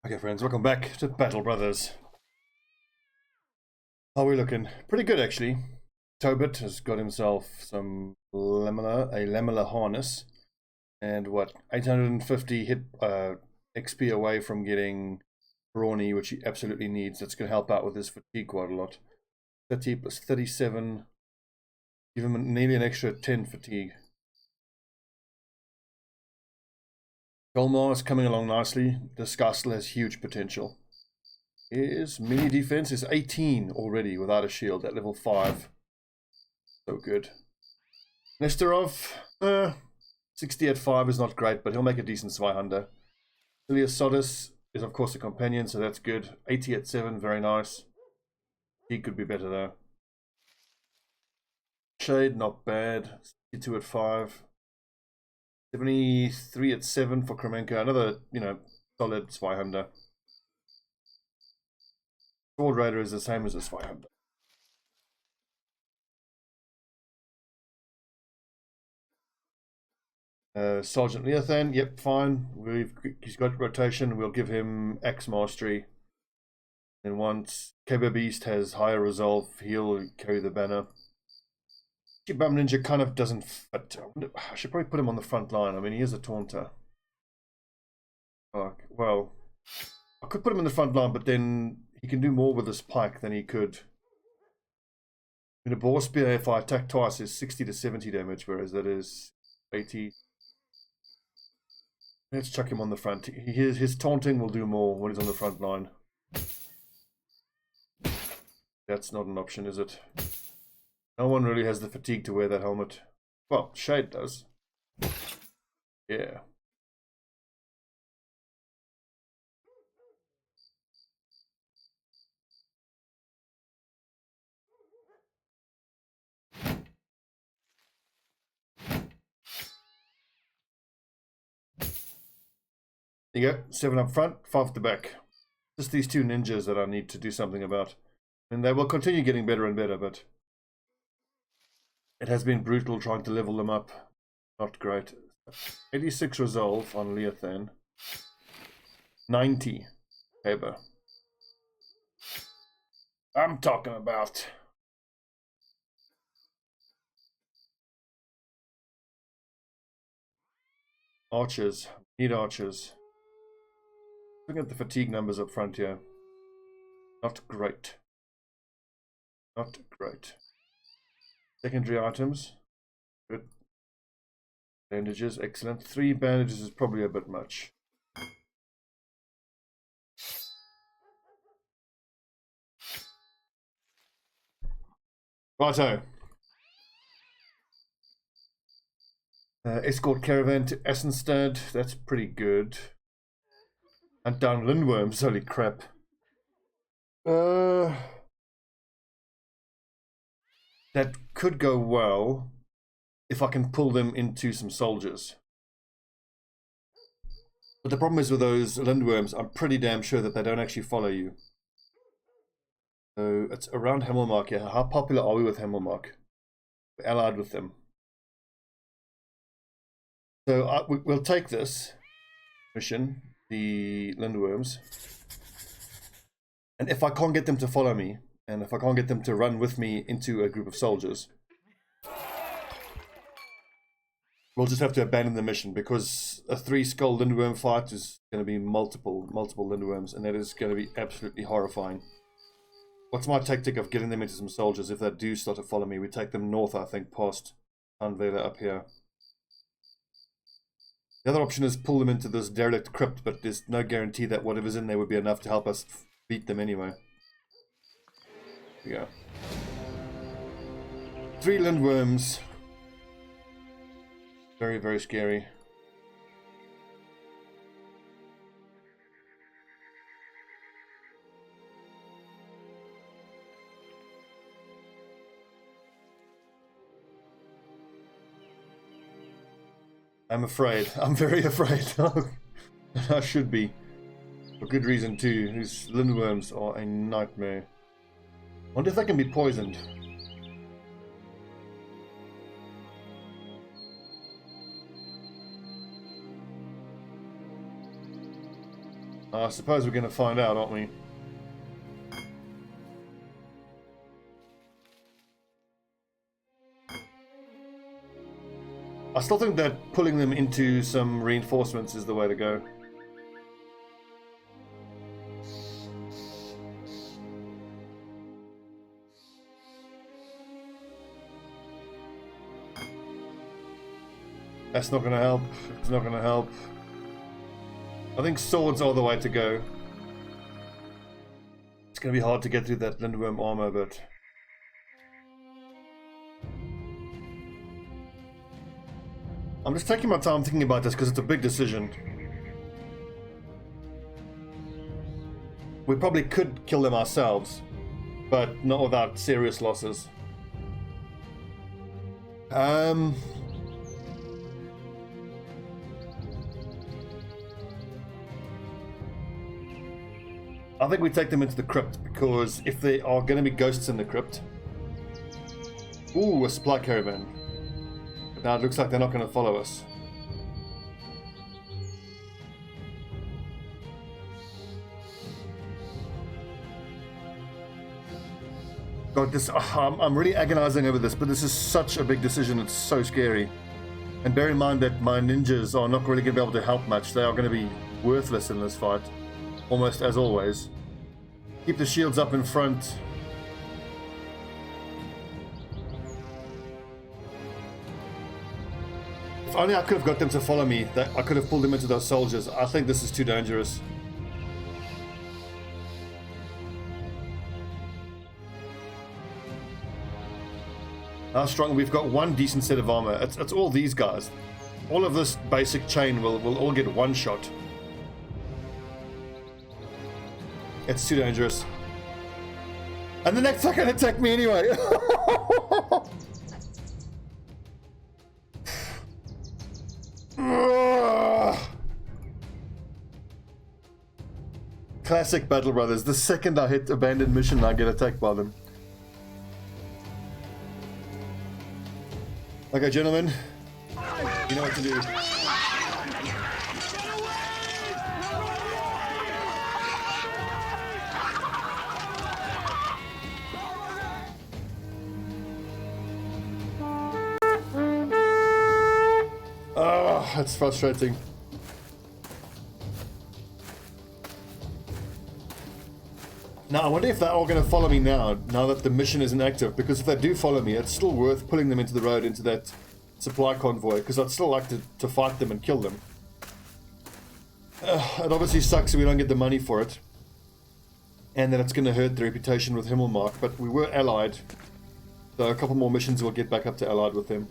Okay, friends, welcome back to Battle Brothers. How are we looking? Pretty good, actually. Tobit has got himself some a lamellar harness, and what, 850 hit XP away from getting brawny, which he absolutely needs. That's going to help out with his fatigue quite a lot. 30 plus 37, give him nearly an extra 10 fatigue. Golmar is coming along nicely. This guy still has huge potential. His mini defense is 18 already without a shield at level 5. So good. Nesterov, 60 at 5 is not great, but he'll make a decent Zweihander. Ilias Sodis is of course a companion, so that's good. 80 at 7, very nice. He could be better though. Shade, not bad. 62 at 5. 73 at 7 for Kremenko. Another, solid Zweihander. Sword Raider is the same as a Zweihander. Sergeant Leothan, yep, fine. He's got rotation. We'll give him Axe Mastery. And once Caber Beast has higher resolve, he'll carry the banner. Bum Ninja kind of doesn't fit. I should probably put him on the front line. I mean, he is a taunter. Oh, well, I could put him in the front line, but then he can do more with this pike than he could. In a boar spear, if I attack twice, is 60 to 70 damage, whereas that is 80. Let's chuck him on the front. His taunting will do more when he's on the front line. That's not an option, is it? No one really has the fatigue to wear that helmet. Well, Shade does. Yeah. There you go. 7 up front, 5 at the back. Just these two ninjas that I need to do something about. And they will continue getting better and better, but it has been brutal trying to level them up. Not great. 86 resolve on Leothan. 90 Faber. I'm talking about. Archers. Need archers. Looking at the fatigue numbers up front here. Not great. Not great. Secondary items. Good. Bandages. Excellent. 3 bandages is probably a bit much. Righto. Escort caravan to Essenstad. That's pretty good. And down Lindworms. Holy crap. That could go well if I can pull them into some soldiers. But the problem is with those Lindworms, I'm pretty damn sure that they don't actually follow you. So it's around Hemmelmark here. How popular are we with Hemmelmark? We're allied with them. So we'll take this mission, the Lindworms. And if I can't get them to follow me, and if I can't get them to run with me into a group of soldiers, we'll just have to abandon the mission, because a 3-skull Lindworm fight is going to be multiple Lindworms, and that is going to be absolutely horrifying. What's my tactic of getting them into some soldiers? If they do start to follow me, we take them north, I think, past Anvela up here. The other option is pull them into this derelict crypt, but there's no guarantee that whatever's in there would be enough to help us beat them anyway. Here we go. 3 Lindworms. Very, very scary. I'm afraid. I'm very afraid. I should be. For good reason too. These Lindworms are a nightmare. I wonder if they can be poisoned. I suppose we're going to find out, aren't we? I still think that pulling them into some reinforcements is the way to go. That's not going to help. It's not going to help. I think swords are the way to go. It's going to be hard to get through that Lindworm armor, but... I'm just taking my time thinking about this because it's a big decision. We probably could kill them ourselves, but not without serious losses. I think we take them into the crypt, because if there are going to be ghosts in the crypt... Ooh, a supply caravan. But now it looks like they're not going to follow us. God, this, I'm really agonizing over this, but this is such a big decision, it's so scary. And bear in mind that my ninjas are not really going to be able to help much. They are going to be worthless in this fight. Almost as always. Keep the shields up in front. If only I could have got them to follow me, that I could have pulled them into those soldiers. I think this is too dangerous. How strong? We've got one decent set of armor. It's all these guys. All of this basic chain will all get one shot. It's too dangerous. And the next second attack me anyway. Classic Battle Brothers. The second I hit abandoned mission, I get attacked by them. Okay, gentlemen. You know what to do. That's frustrating. Now, I wonder if they're all going to follow me now that the mission isn't active, because if they do follow me, it's still worth pulling them into the road, into that supply convoy, because I'd still like to fight them and kill them. It obviously sucks if we don't get the money for it, and that it's going to hurt the reputation with Himmelmark, but we were allied, so a couple more missions we'll get back up to allied with them.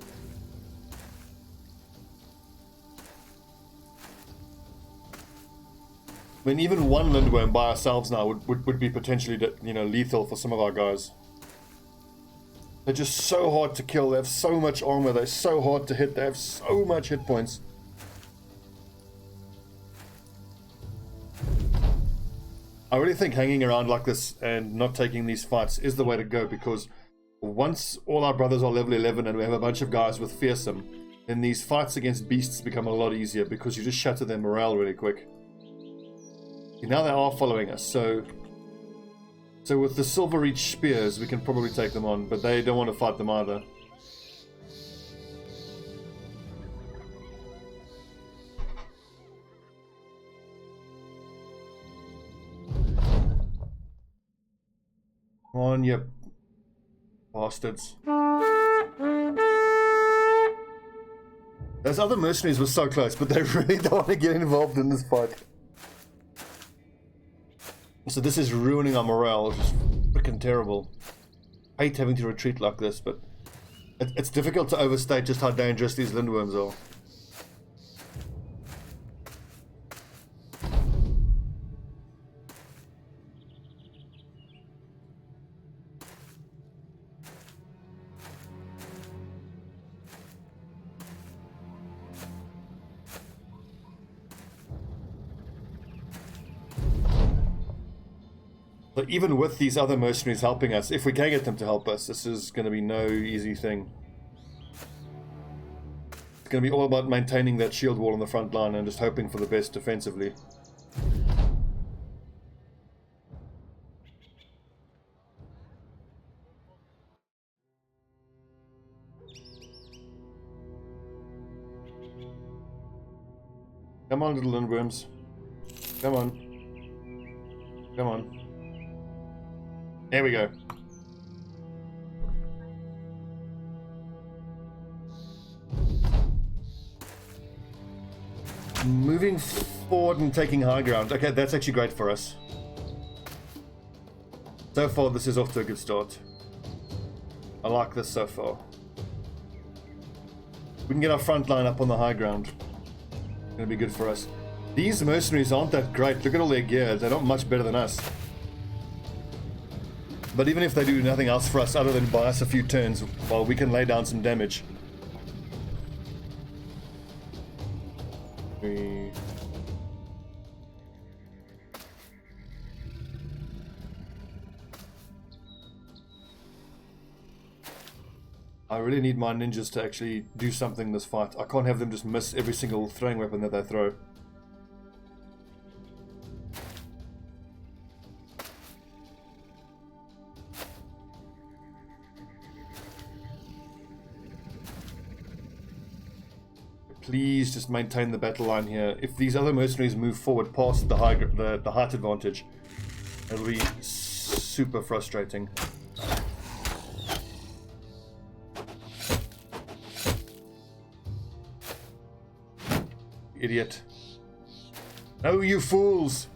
I mean, even one Lindworm by ourselves now would be potentially, you know, lethal for some of our guys. They're just so hard to kill. They have so much armor. They're so hard to hit. They have so much hit points. I really think hanging around like this and not taking these fights is the way to go, because once all our brothers are level 11 and we have a bunch of guys with fearsome, then these fights against beasts become a lot easier, because you just shatter their morale really quick. Now they are following us, so with the Silver Reach spears we can probably take them on, but they don't want to fight them either. Come on, you bastards. Those other mercenaries were so close, but they really don't want to get involved in this fight. So this is ruining our morale, which is freaking terrible. I hate having to retreat like this, but it's difficult to overstate just how dangerous these Lindworms are. But even with these other mercenaries helping us, if we can get them to help us, this is going to be no easy thing. It's going to be all about maintaining that shield wall on the front line and just hoping for the best defensively. Come on, little lindworms. Come on. Come on. There we go. Moving forward and taking high ground. Okay, that's actually great for us. So far, this is off to a good start. I like this so far. We can get our front line up on the high ground. It's gonna be good for us. These mercenaries aren't that great. Look at all their gear. They're not much better than us. But even if they do nothing else for us other than buy us a few turns, well, we can lay down some damage. I really need my ninjas to actually do something in this fight. I can't have them just miss every single throwing weapon that they throw. Please just maintain the battle line here. If these other mercenaries move forward past the height advantage, it'll be super frustrating. Idiot. No, you fools!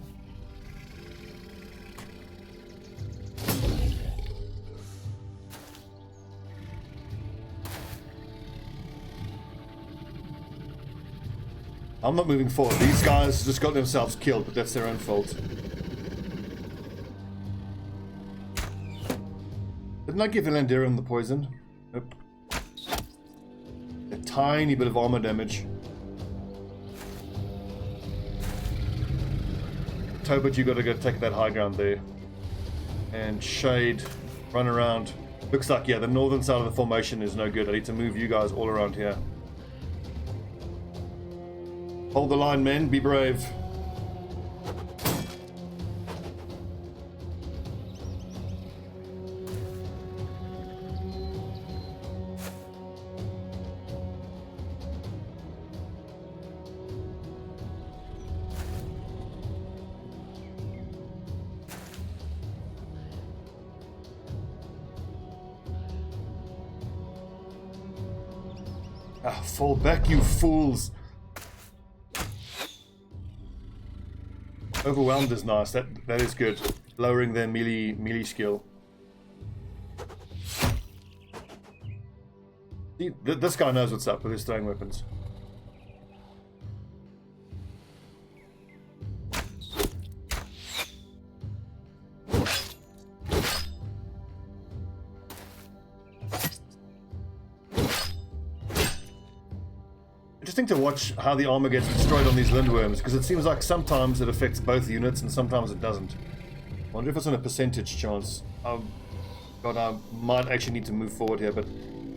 I'm not moving forward. These guys just got themselves killed, but that's their own fault. Didn't I give Elandirum the poison? Nope. A tiny bit of armor damage. Tobit, you gotta go take that high ground there. And Shade, run around. Looks like, yeah, the northern side of the formation is no good. I need to move you guys all around here. Hold the line, men. Be brave. Ah, fall back, you fools. Overwhelmed is nice. That is good. Lowering their melee skill. See, this guy knows what's up with his throwing weapons. Interesting to watch how the armor gets destroyed on these lindworms, because it seems like sometimes it affects both units and sometimes it doesn't. I wonder if it's on a percentage chance. God, I might actually need to move forward here, but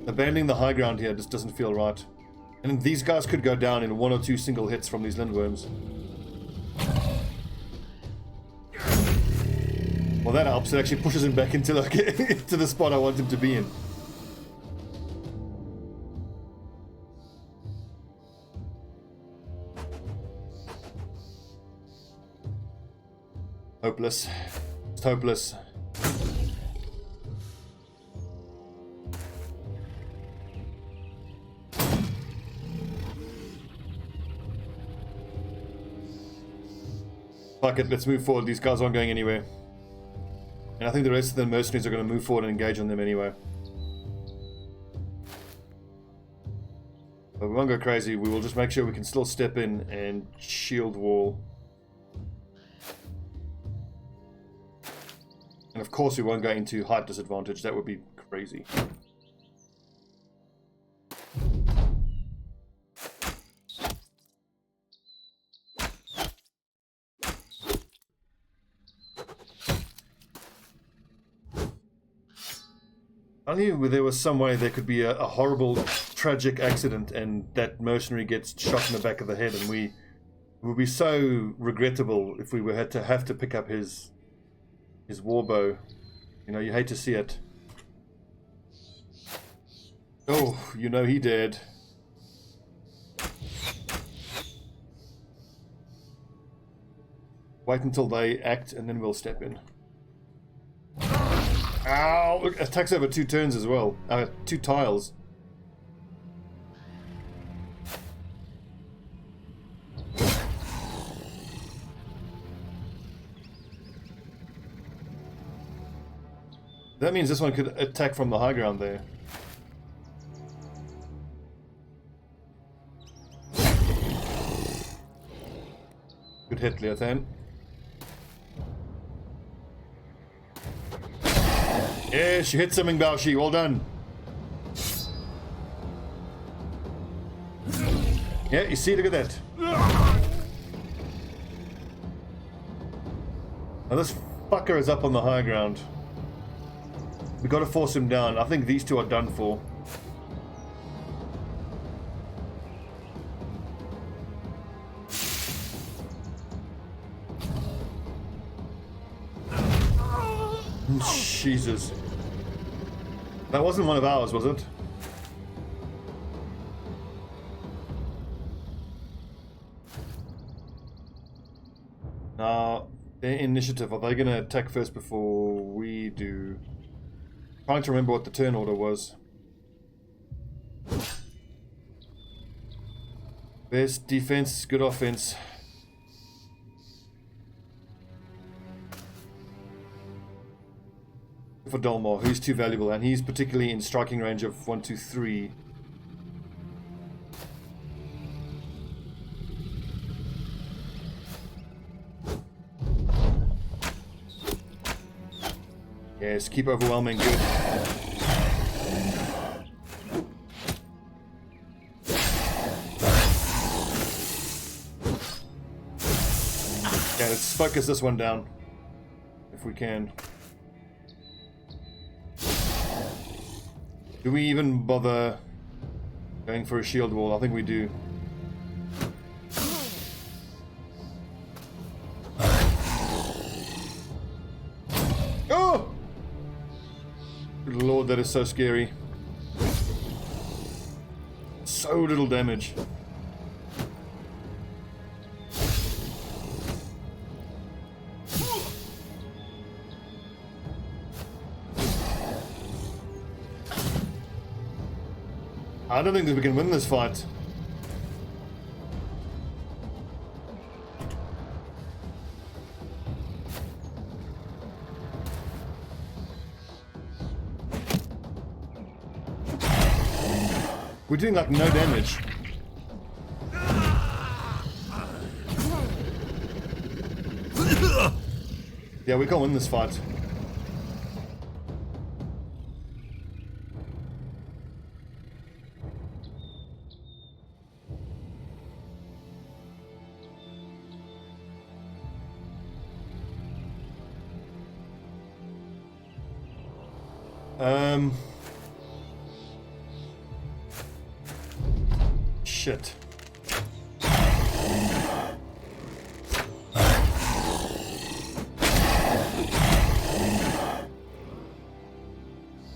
abandoning the high ground here just doesn't feel right. And these guys could go down in 1 or 2 single hits from these lindworms. Well, that helps. It actually pushes him back into into the spot I want him to be in. Hopeless. It's hopeless. Fuck it, let's move forward. These guys aren't going anywhere. And I think the rest of the mercenaries are going to move forward and engage on them anyway. But we won't go crazy. We will just make sure we can still step in and shield wall. And of course we won't go into height disadvantage, that would be crazy. I knew there was some way there could be a horrible, tragic accident and that mercenary gets shot in the back of the head, and it would be so regrettable if we had to have to pick up his warbow. You know, you hate to see it. Oh, you know he did. Wait until they act and then we'll step in. Ow! Look, attacks over 2 turns as well. 2 tiles. That means this one could attack from the high ground there. Good hit, Leothan. Yeah, she hit something, Baoshi. Well done. Yeah, you see, look at that. Now this fucker is up on the high ground. We got to force him down. I think these two are done for. Jesus. That wasn't one of ours, was it? Now, their initiative, are they going to attack first before we do? Trying to remember what the turn order was. Best defense, good offense. For Dolmar, who's too valuable, and he's particularly in striking range of 1, 2, 3. Yes, keep overwhelming, good. Yeah, let's focus this one down, if we can. Do we even bother going for a shield wall? I think we do. Oh! Good lord, that is so scary. So little damage. I don't think that we can win this fight. We're doing like no damage. Yeah, we can't win this fight. Shit.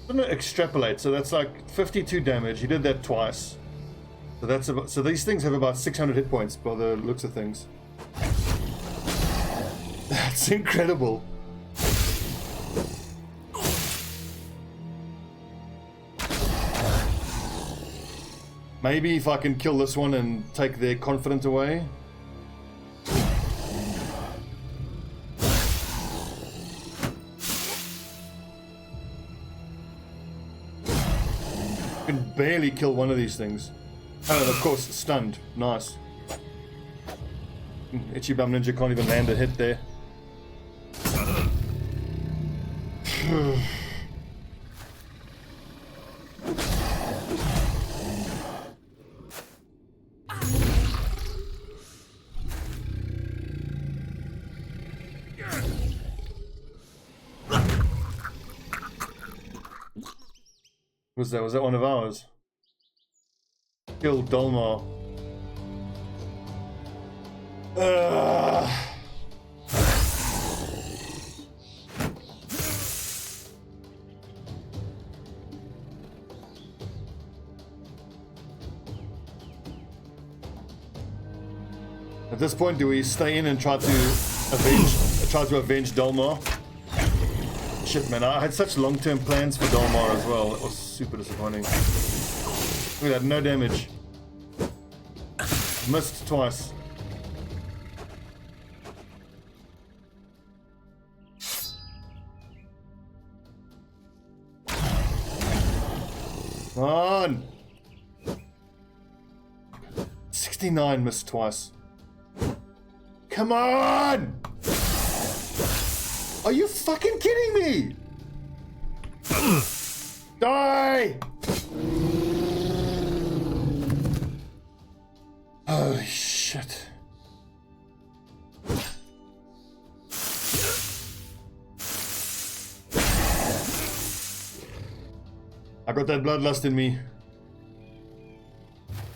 I'm gonna extrapolate, so that's like 52 damage. He did that twice. So that's about, so these things have about 600 hit points by the looks of things. That's incredible. Maybe if I can kill this one and take their confidence away. I can barely kill one of these things. Oh, and of course, stunned. Nice. Itchy Bum Ninja can't even land a hit there. Was that one of ours? Kill Dolmar. At this point, do we stay in and try to I tried to avenge Dolmar. Shit, man, I had such long-term plans for Dolmar as well. It was super disappointing. Look at that, no damage. Missed twice. Come on! 69 missed twice. Come on! Are you fucking kidding me? Die! Holy shit. I got that bloodlust in me.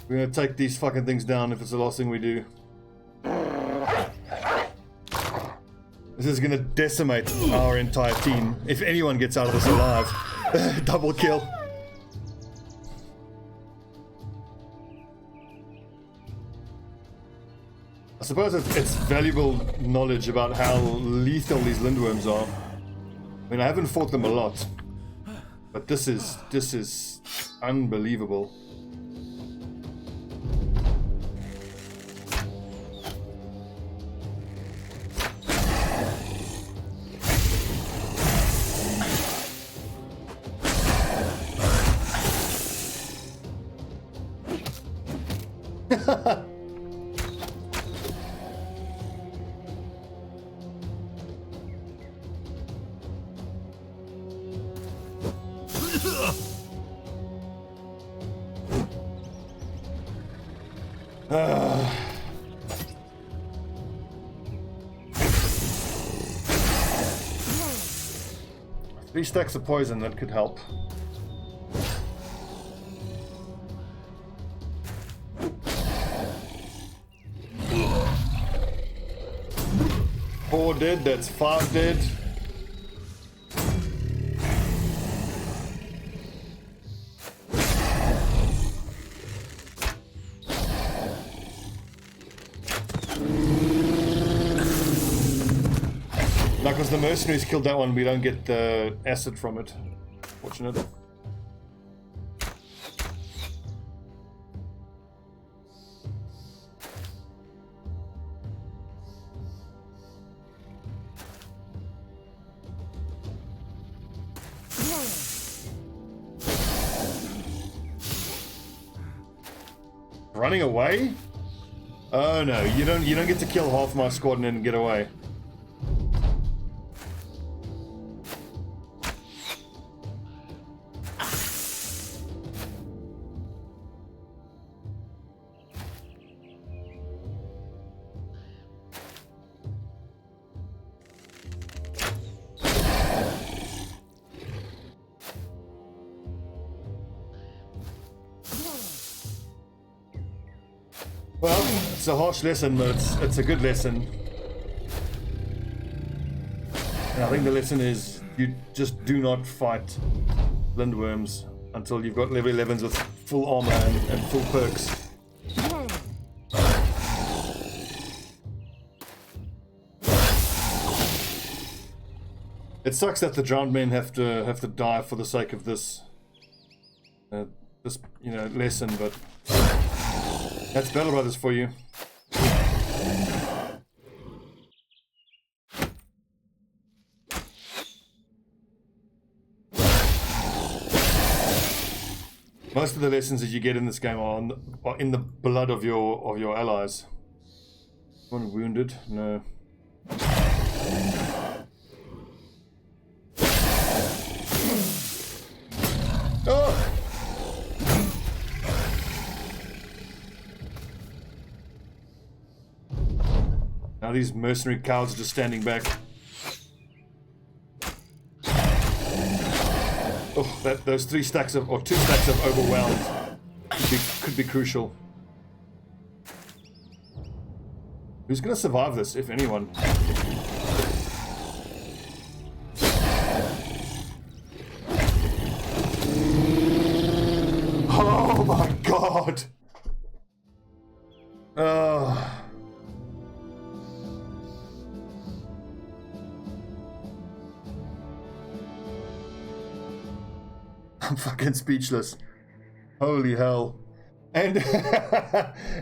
We're gonna take these fucking things down if it's the last thing we do. This is gonna decimate our entire team. If anyone gets out of this alive. Double kill. I suppose it's valuable knowledge about how lethal these lindworms are. I mean, I haven't fought them a lot. But this is unbelievable. Three stacks of poison, that could help. Four dead, that's 5 dead. Now, because the mercenaries killed that one, we don't get the acid from it. Fortunate. Running away? Oh no, you don't get to kill half my squad and then get away. Well, it's a harsh lesson, but it's a good lesson. And I think the lesson is you just do not fight lindworms until you've got level 11s with full armor and full perks. It sucks that the drowned men have to die for the sake of this lesson, but that's Battle Brothers for you. Most of the lessons that you get in this game are in the blood of your allies. One wounded? No. Oh! Now these mercenary cowards are just standing back. Oh, those 2 stacks of overwhelmed could be crucial. Who's gonna survive this, if anyone? Oh my god! I'm fucking speechless. Holy hell. And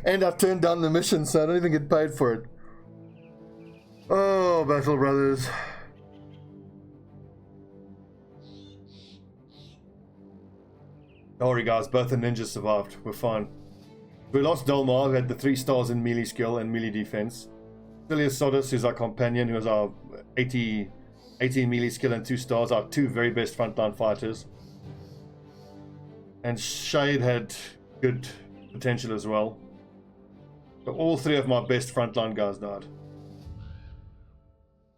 and I turned down the mission, so I don't even get paid for it. Oh, Battle Brothers. Don't worry guys, both the ninjas survived. We're fine. We lost Delmar, who had the 3 stars in melee skill and melee defense. Silius Sodus, who's our companion, who has our 80 melee skill and 2 stars, our 2 very best frontline fighters. And Shade had good potential as well. But all 3 of my best frontline guys died.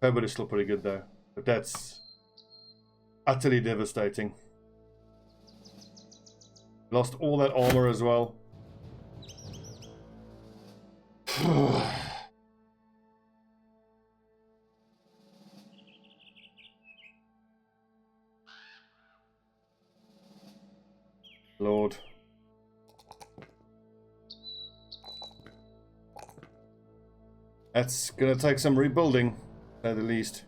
Cobalt is still pretty good though, but that's utterly devastating. Lost all that armor as well. Lord. That's gonna take some rebuilding, at the least.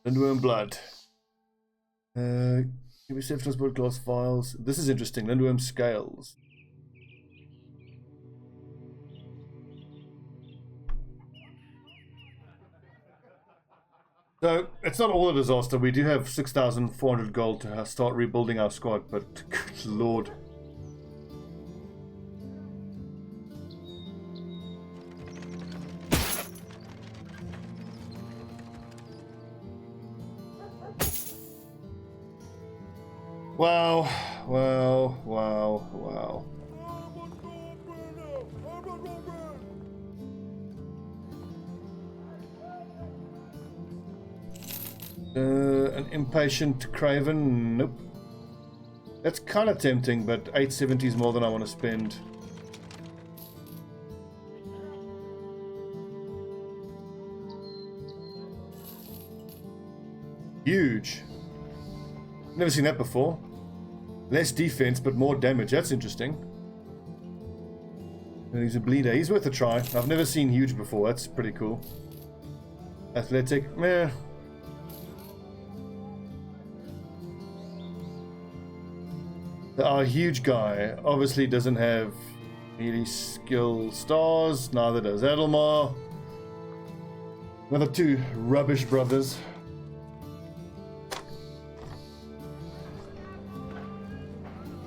Lindworm blood. Can we save transport glass files? This is interesting. Lindworm scales. So, it's not all a disaster. We do have 6,400 gold to start rebuilding our squad, but good lord. Wow, wow, wow, wow. An impatient Craven? Nope. That's kind of tempting, but 870 is more than I want to spend. Huge. Never seen that before. Less defense, but more damage. That's interesting. And he's a bleeder. He's worth a try. I've never seen huge before. That's pretty cool. Athletic. Meh. Our huge guy obviously doesn't have melee skill stars. Neither does Adelmar. Another 2 rubbish brothers.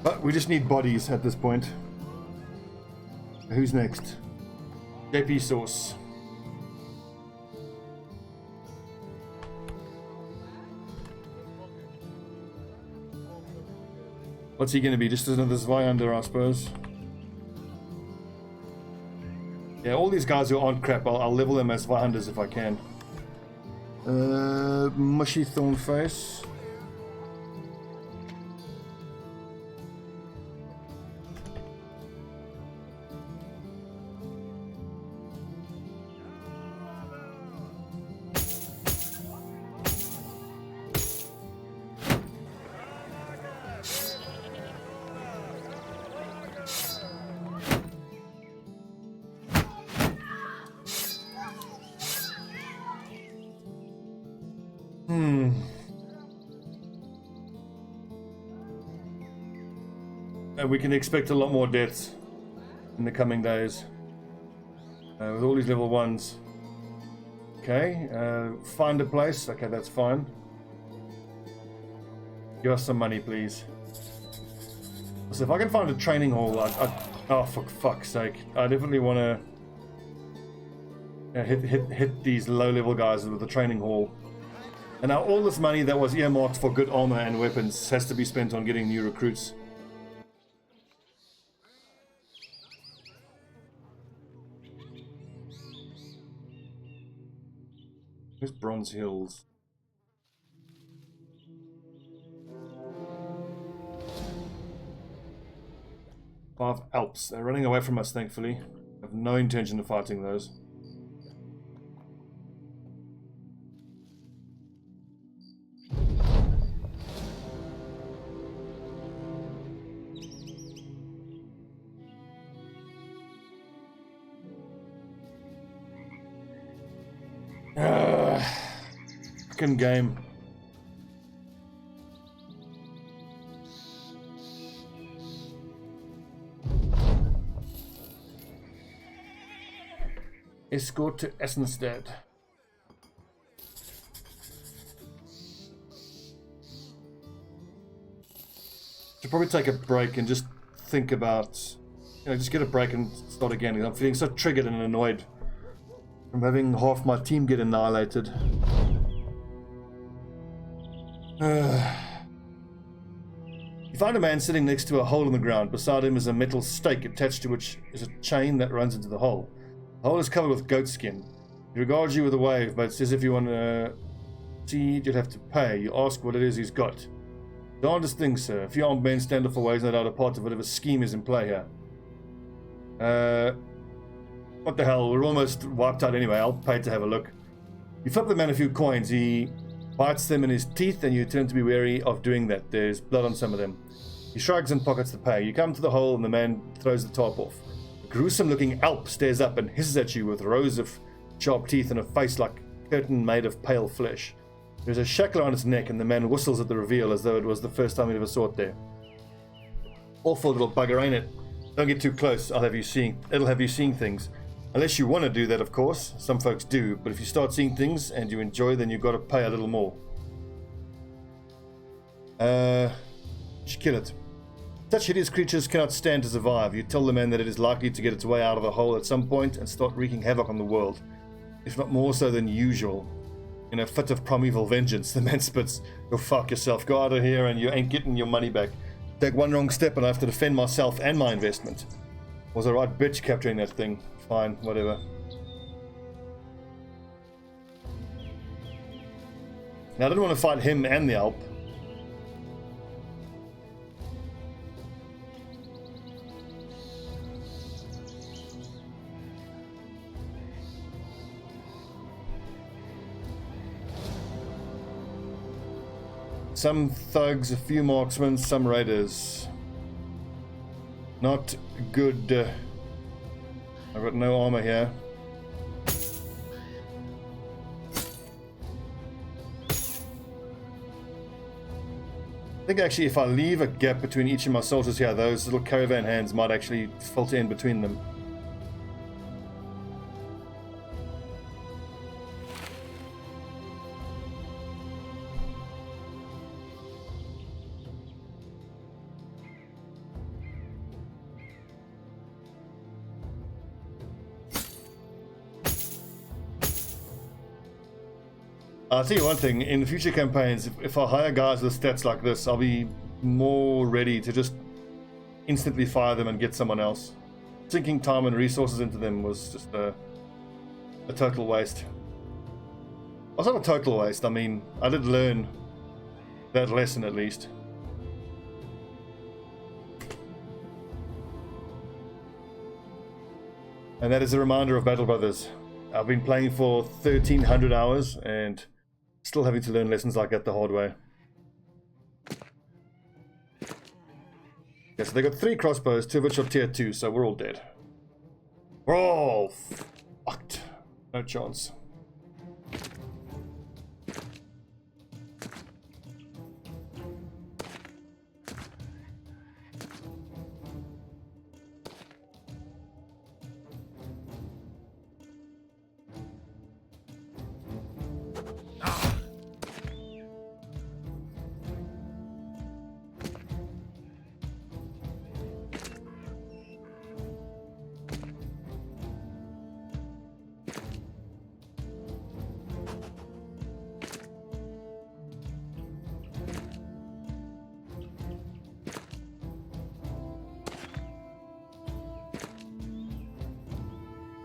But we just need bodies at this point. Who's next? JP Sauce. What's he going to be? Just another Zweihander, I suppose. Yeah, all these guys who aren't crap, I'll level them as Zweihanders if I can. Mushy Thornface. We can expect a lot more deaths in the coming days with all these level 1s. Okay, find a place. Okay, that's fine. Give us some money, please. So if I can find a training hall, oh, for fuck's sake, I definitely want to hit these low-level guys with a training hall. And now all this money that was earmarked for good armor and weapons has to be spent on getting new recruits. Where's Bronze Hills? Five Alps. They're running away from us, thankfully. I have no intention of fighting those. Fucking game. Escort to S19. Should probably take a break and just think about, just get a break and start again. I'm feeling so triggered and annoyed from having half my team get annihilated. You find a man sitting next to a hole in the ground. Beside him is a metal stake attached to which is a chain that runs into the hole. The hole is covered with goat skin. He regards you with a wave, but says if you want to see it, you'll have to pay. You ask what it is he's got. Darndest thing, sir. If you armed men stand up for ways, no doubt a part of whatever scheme is in play here. What the hell? We're almost wiped out anyway. I'll pay to have a look. You flip the man a few coins. He bites them in his teeth, and you turn to be wary of doing that. There's blood on some of them. He shrugs and pockets the pay. You come to the hole, and the man throws the tarp off. A gruesome-looking Alp stares up and hisses at you with rows of sharp teeth and a face like a curtain made of pale flesh. There's a shackle on its neck, and the man whistles at the reveal as though it was the first time he ever saw it there. Awful little bugger, ain't it? Don't get too close. It'll have you seeing things. Unless you want to do that, of course. Some folks do, but if you start seeing things and you enjoy, then you've got to pay a little more. You should kill it. Such hideous creatures cannot stand to survive. You tell the man that it is likely to get its way out of the hole at some point and start wreaking havoc on the world, if not more so than usual. In a fit of primeval vengeance, the man spits, "Go fuck yourself, go out of here and you ain't getting your money back. Take one wrong step and I have to defend myself and my investment." Was a right bitch capturing that thing. Fine, whatever. Now I didn't want to fight him and the Alp. Some thugs, a few marksmen, some raiders. Not good. I've got no armor here. I think actually if I leave a gap between each of my soldiers here, those little caravan hands might actually filter in between them. I'll tell you one thing, in future campaigns, if I hire guys with stats like this, I'll be more ready to just instantly fire them and get someone else. Sinking time and resources into them was just a total waste. Well, it's not a total waste, I mean, I did learn that lesson at least. And that is a reminder of Battle Brothers. I've been playing for 1,300 hours and still having to learn lessons like that the hard way. Okay, so they got 3 crossbows, 2 of which are tier 2, so we're all dead. We're all fucked. No chance.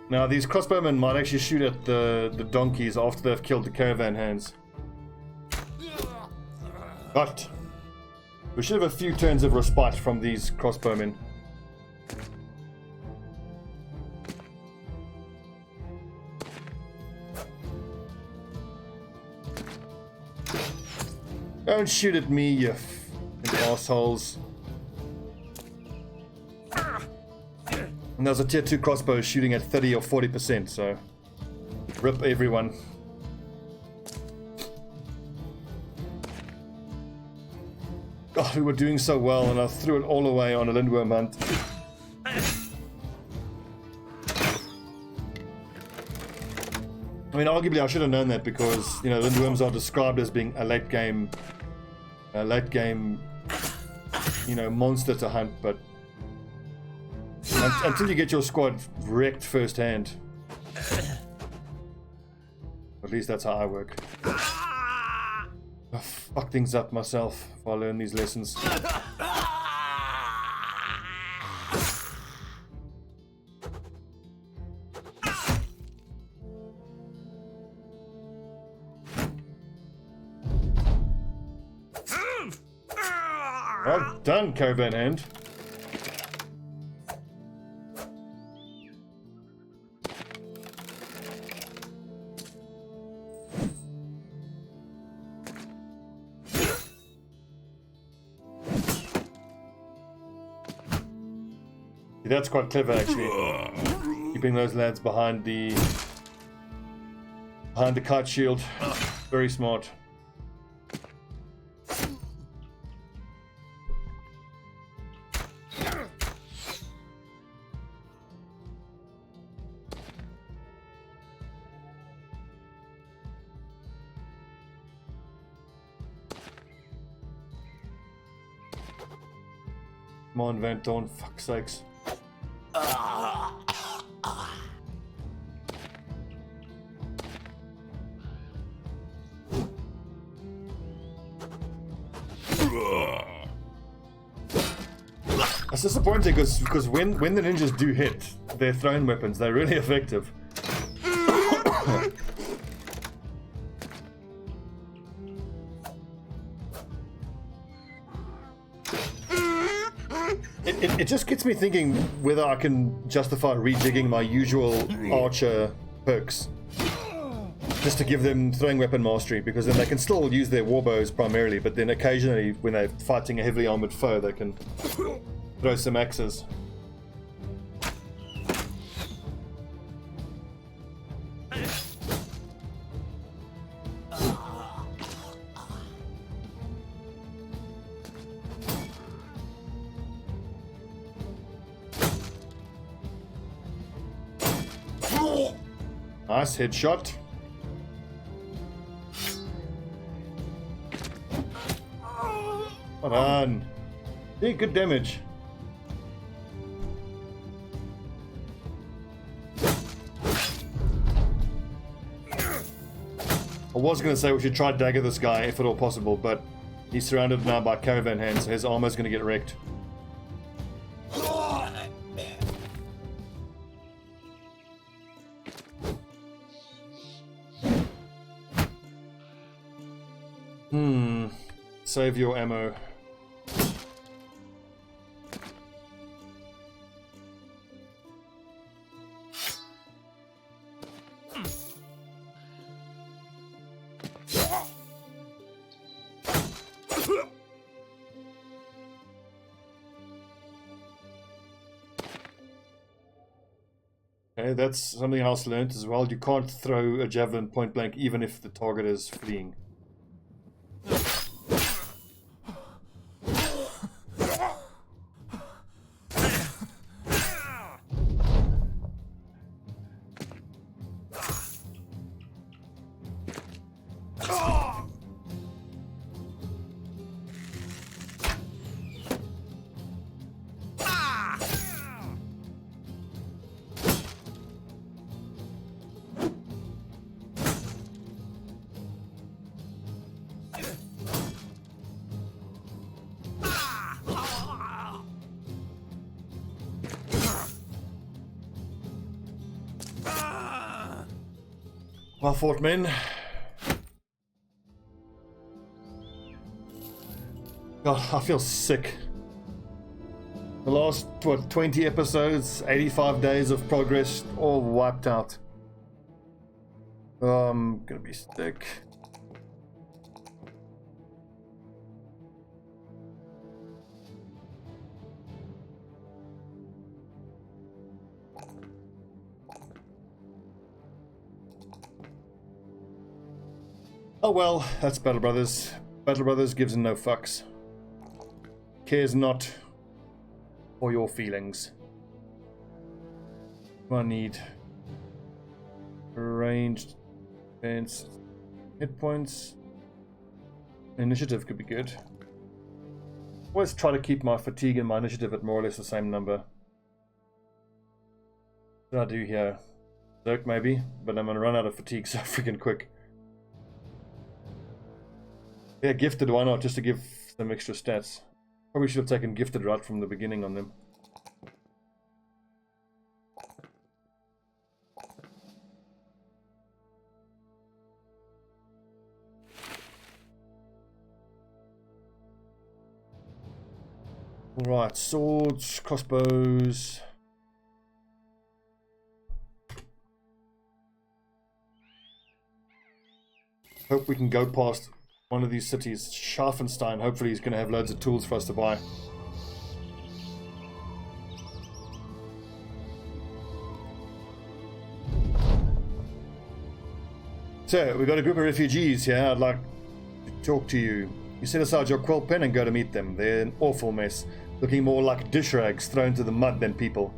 Now these crossbowmen might actually shoot at the donkeys after they've killed the caravan hands. But we should have a few turns of respite from these crossbowmen. Don't shoot at me, you assholes. And there's a tier 2 crossbow shooting at 30 or 40%, so rip everyone. God, we were doing so well, and I threw it all away on a lindworm hunt. I mean, arguably, I should have known that because, you know, lindworms are described as being a late game, you know, monster to hunt, but until you get your squad wrecked firsthand. At least that's how I work. I'll fuck things up myself if I learn these lessons. Well done, caravan hand. That's quite clever, actually. Keeping those lads behind the kite shield. Very smart. Come on, Van Dorn, fuck's sakes. It's disappointing because when the ninjas do hit their thrown weapons, they're really effective. It just gets me thinking whether I can justify rejigging my usual archer perks just to give them throwing weapon mastery, because then they can still use their warbows primarily, but then occasionally when they're fighting a heavily armored foe they can throw some axes. Nice headshot. Well done. Yeah, good damage. I was going to say we should try dagger this guy if at all possible, but he's surrounded now by caravan hands, so his armor's going to get wrecked. Save your ammo. Okay, that's something else learned as well. You can't throw a javelin point blank even if the target is fleeing. Well fought, men. God, I feel sick. The last, what, 20 episodes, 85 days of progress, all wiped out. Oh, I'm gonna be sick. Oh well, that's Battle Brothers. Battle Brothers gives no fucks. cares not for your feelings. I need ranged defense, hit points. Initiative could be good. Always try to keep my fatigue and my initiative at more or less the same number. What do I do here? Zerk maybe, but I'm gonna run out of fatigue so freaking quick. Yeah, gifted, why not? Just to give some extra stats. Probably should have taken gifted right from the beginning on them. Alright, swords, crossbows. Hope we can go past one of these cities. Scharfenstein, hopefully he's going to have loads of tools for us to buy. So, we've got a group of refugees here. I'd like to talk to you. You set aside your quill pen and go to meet them. They're an awful mess, looking more like dish rags thrown to the mud than people.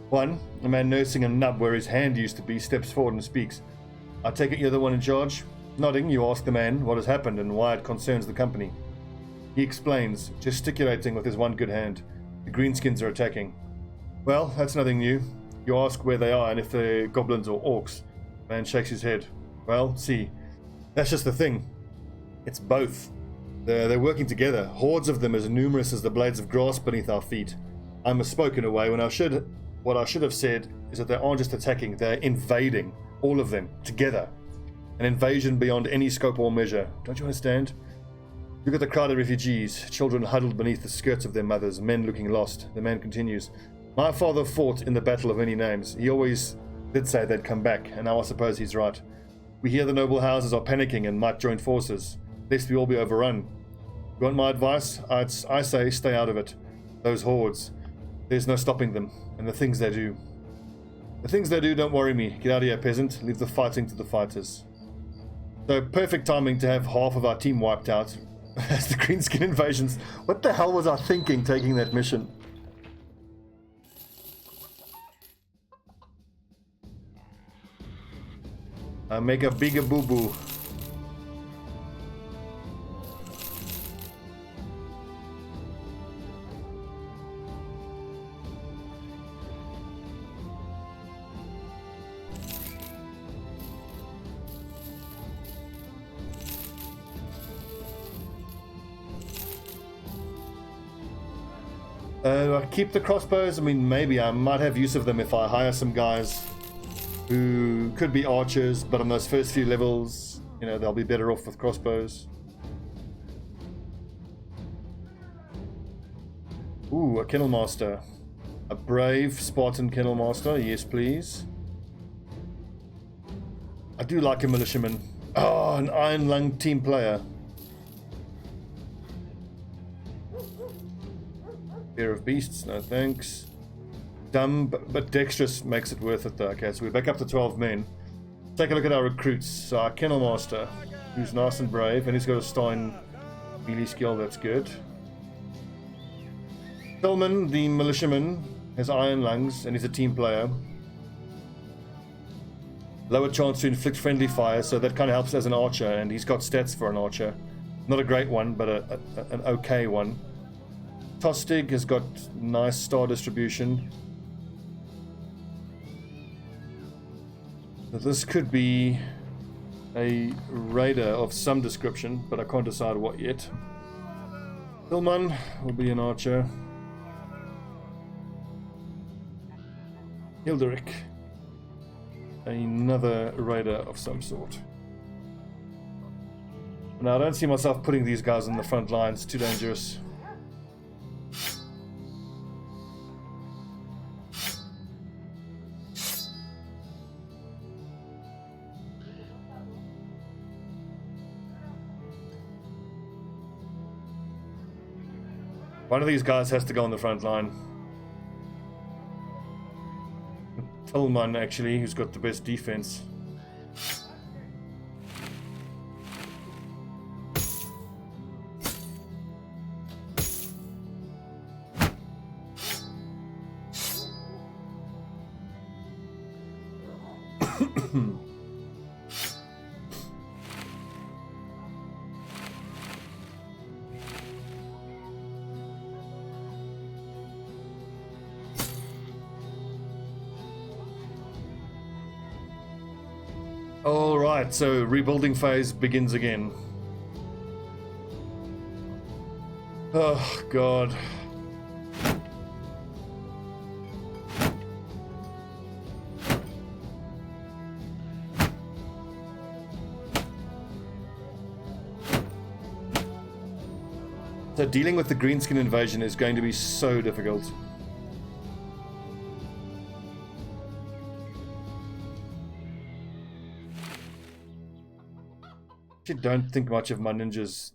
One, a man nursing a nub where his hand used to be, steps forward and speaks. I take it you're the one in charge? Nodding, you ask the man what has happened and why it concerns the company. He explains, gesticulating with his one good hand. The greenskins are attacking. Well, that's nothing new. You ask where they are and if they're goblins or orcs. The man shakes his head. Well, see, that's just the thing. It's both. They're working together, hordes of them as numerous as the blades of grass beneath our feet. I misspoke in a way when what I should have said is that they aren't just attacking, they're invading, all of them, together. An invasion beyond any scope or measure. Don't you understand? Look at the crowd of refugees, children huddled beneath the skirts of their mothers, men looking lost. The man continues. My father fought in the Battle of Many Names. He always did say they'd come back, and now I suppose he's right. We hear the noble houses are panicking and might join forces, lest we all be overrun. You want my advice? I say stay out of it. Those hordes. There's no stopping them, and the things they do. The things they do don't worry me. Get out of here, peasant. Leave the fighting to the fighters. So, perfect timing to have half of our team wiped out as the greenskin invasions. What the hell was I thinking taking that mission? I make a bigger boo-boo. I keep the crossbows. I mean, maybe I might have use of them if I hire some guys who could be archers, but on those first few levels, you know, they'll be better off with crossbows. Ooh, a kennel master. A brave Spartan kennel master. Yes, please. I do like a militiaman. Oh, an iron lung team player. Fear of beasts, no thanks. Dumb, but dexterous makes it worth it though. Okay, so we're back up to 12 men. Take a look at our recruits. So our kennel master, who's nice and brave, and he's got a Stein melee skill, that's good. Tillman, the militiaman, has iron lungs, and he's a team player. Lower chance to inflict friendly fire, so that kind of helps as an archer, and he's got stats for an archer. Not a great one, but an okay one. Tostig has got nice star distribution. So this could be a raider of some description, but I can't decide what yet. Hillman will be an archer. Hilderic, another raider of some sort. Now I don't see myself putting these guys on the front lines, too dangerous. One of these guys has to go on the front line. Tillman, actually, who's got the best defense. All right, so rebuilding phase begins again. Oh, God. So dealing with the greenskin invasion is going to be so difficult. I don't think much of my ninjas.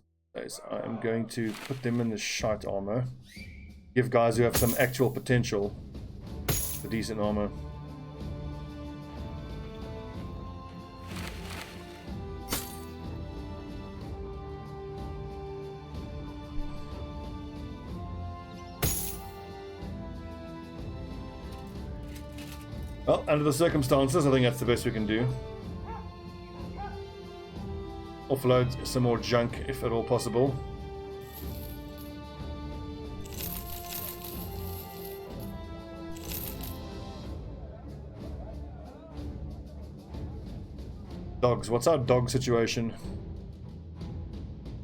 I'm going to put them in the shite armor. Give guys who have some actual potential the decent armor. Well, under the circumstances, I think that's the best we can do. Offload some more junk if at all possible. Dogs. What's our dog situation?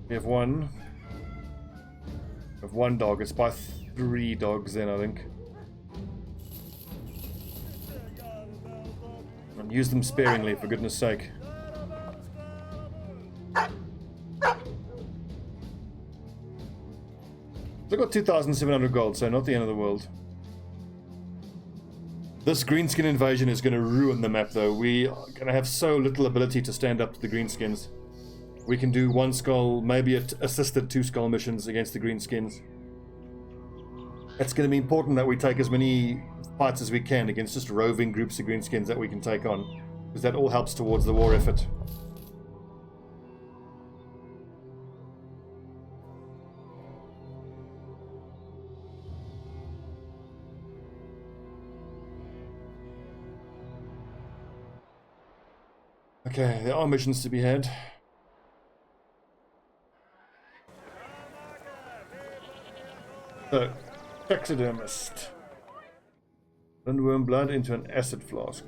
We have one. We have one dog. It's by 3 dogs then, I think. And use them sparingly, for goodness sake. I've got 2,700 gold, so not the end of the world. This greenskin invasion is going to ruin the map, though. We are going to have so little ability to stand up to the greenskins. We can do 1 skull, maybe assisted 2 skull missions against the greenskins. It's going to be important that we take as many fights as we can against just roving groups of greenskins that we can take on, because that all helps towards the war effort. Okay, there are missions to be had. So, taxidermist. Lindworm blood into an acid flask.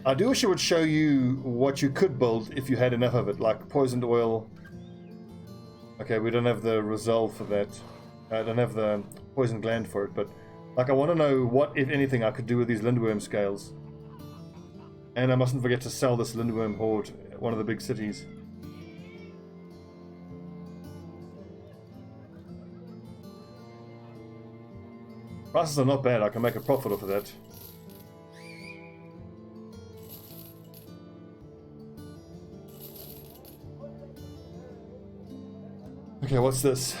I do wish I would show you what you could build if you had enough of it, like poisoned oil. Okay, we don't have the resolve for that. I don't have the poison gland for it, but like I want to know what, if anything, I could do with these lindworm scales. And I mustn't forget to sell this lindworm horde at one of the big cities. Prices are not bad, I can make a profit off of that. Okay, what's this?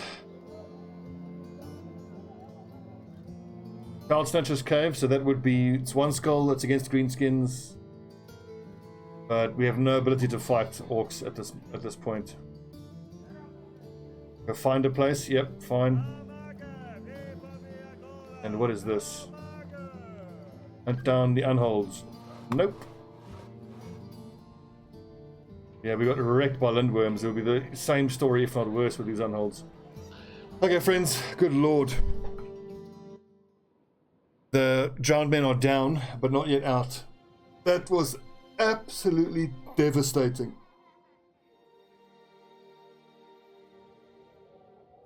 Child Snatcher's Cave, so that would be, it's 1 skull that's against greenskins. But we have no ability to fight orcs at this point. Go find a place, yep, fine. And what is this? Hunt down the unholds. Nope. Yeah, we got wrecked by lindworms. It'll be the same story, if not worse, with these unholds. Okay, friends, good lord. The giant men are down, but not yet out. That was absolutely devastating.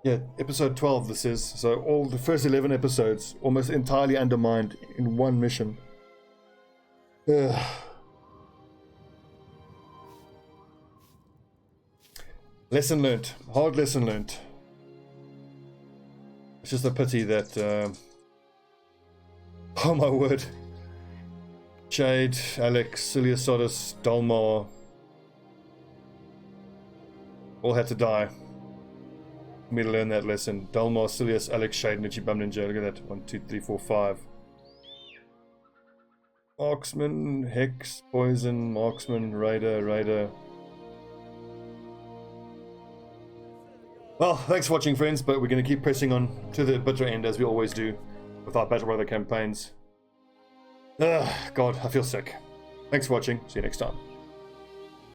Yeah, episode 12 this is. So all the first 11 episodes almost entirely undermined in one mission. Ugh. Lesson learnt. Hard lesson learnt. It's just a pity that... oh my word. Shade, Alex, Silius Sodus, Dalmar all had to die for me to learn that lesson. Dalmar, Silius, Alex, Shade, Nichi, Bum Ninja. Look at that. 1, 2, 3, 4, 5. Marksman, Hex, Poison, Marksman, Raider. Well, thanks for watching, friends, but we're going to keep pressing on to the bitter end as we always do with our Battle Brother campaigns. Ugh, God, I feel sick. Thanks for watching. See you next time.